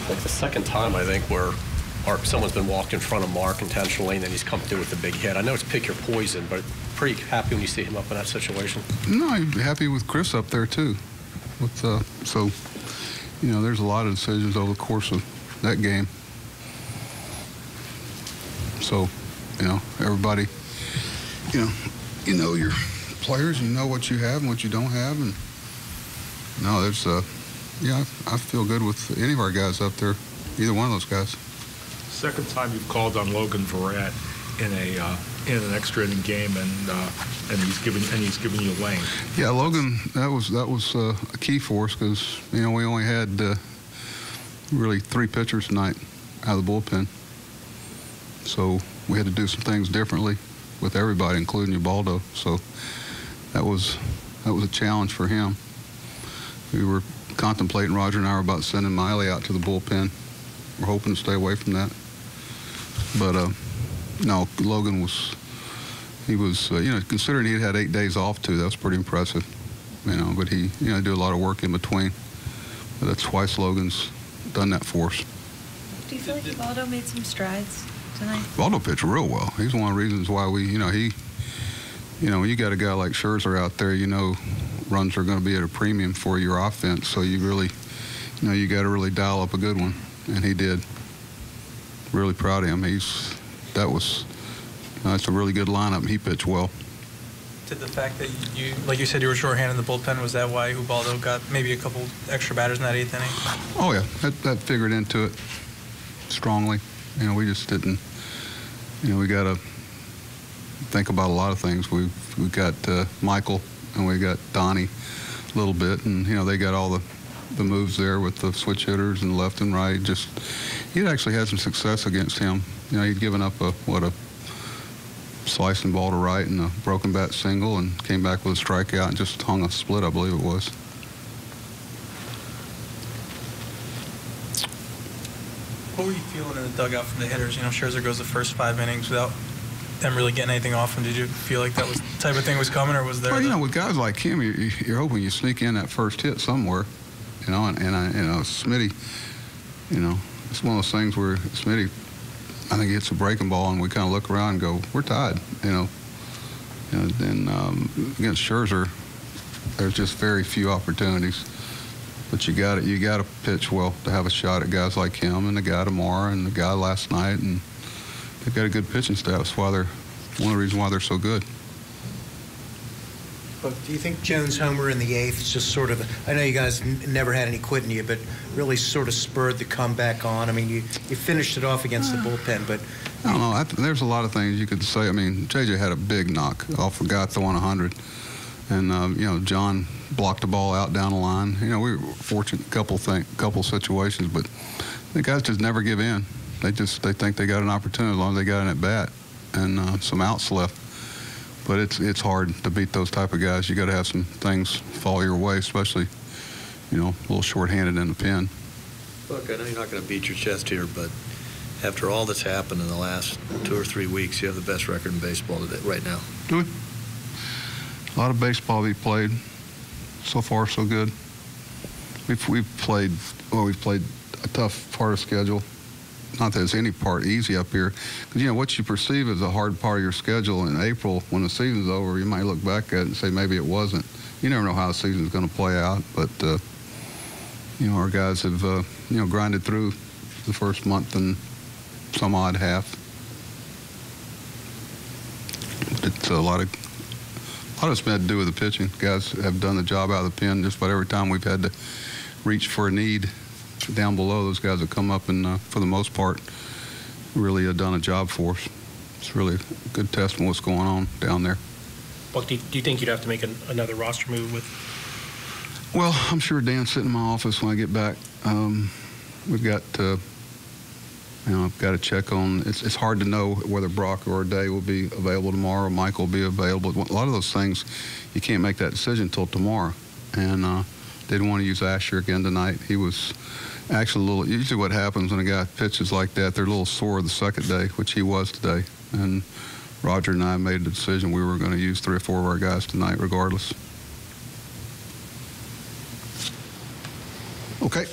Like the second time, I think, where someone's been walked in front of Mark intentionally, and then he's come through with a big hit. I know it's pick your poison, but pretty happy when you see him up in that situation. No, I'm happy with Chris up there too. So, you know, there's a lot of decisions over the course of that game. So, you know, everybody, you know your players, you know what you have and what you don't have, and no, there's yeah, I feel good with any of our guys up there, either one of those guys. Second time you've called on Logan Verrat in an extra inning game, and he's giving you a lane. Yeah, Logan, that was a key for us because we only had really 3 pitchers tonight out of the bullpen, so we had to do some things differently with everybody, including Ubaldo. So that was a challenge for him. We were contemplating, Roger and I were about sending Miley out to the bullpen. We're hoping to stay away from that. But no, Logan was, considering he had 8 days off too, that was pretty impressive. But he, did a lot of work in between. But that's twice Logan's done that for us. Do you feel like Ubaldo made some strides tonight? Ubaldo pitched real well. He's one of the reasons why we, when you got a guy like Scherzer out there, runs are going to be at a premium for your offense. So you really, you got to really dial up a good one, and he did. Really proud of him. That's a really good lineup, and he pitched well. Did the fact that like you said, you were shorthanded in the bullpen, was that why Ubaldo got maybe a couple extra batters in that 8th inning? Oh yeah, that figured into it strongly. We just didn't. We got to think about a lot of things. We got Michael and we got Donnie a little bit, and they got all the moves there with the switch hitters and left and right. Just he'd actually had some success against him. He'd given up a slicing ball to right and a broken bat single, and came back with a strikeout and just hung a split, I believe it was. What were you feeling in the dugout from the hitters? Scherzer goes the first 5 innings without them really getting anything off him. Did you feel like that was the type of thing was coming, or was there? Well, with guys like him, you're hoping you sneak in that first hit somewhere, and Smitty, it's one of those things where Smitty, I think he hits a breaking ball, and we kind of look around and go, we're tied, Then against Scherzer, there's just very few opportunities. But you got to pitch well to have a shot at guys like him and the guy tomorrow and the guy last night, and they've got a good pitching staff. That's why they're one of the reasons why they're so good. But do you think Jones' homer in the 8th is just sort of, I know you guys never had any quit in you, but really sort of spurred the comeback on? I mean, you finished it off against the bullpen, but... I don't know. There's a lot of things you could say. I mean, JJ had a big knock off a guy throwing 100. And, John blocked the ball out down the line. We were fortunate couple situations, but the guys just never give in. They think they got an opportunity as long as they got an at bat and some outs left. But it's hard to beat those type of guys. You got to have some things fall your way, especially, a little short-handed in the pen. Look, I know you're not going to beat your chest here, but after all that's happened in the last 2 or 3 weeks, you have the best record in baseball today, right now. Do we? A lot of baseball we played. So far, so good. We've played a tough part of schedule. Not that there's any part easy up here, because what you perceive as a hard part of your schedule in April, when the season's over, you might look back at it and say maybe it wasn't. You never know how the season's going to play out, but our guys have grinded through the first month and some odd half. It's a lot of it's had to do with the pitching. Guys have done the job out of the pen. Just about every time we've had to reach for a need down below, those guys have come up and, for the most part, really have done a job for us. It's really a good test of what's going on down there. Buck, do you think you'd have to make another roster move with? Well, I'm sure Dan's sitting in my office when I get back. We've got I've got to check on. It's hard to know whether Brock or Day will be available tomorrow. Mike will be available. A lot of those things, you can't make that decision until tomorrow. And didn't want to use Asher again tonight. He was actually a little. Usually, what happens when a guy pitches like that, they're a little sore the second day, which he was today. And Roger and I made the decision we were going to use 3 or 4 of our guys tonight, regardless. Okay.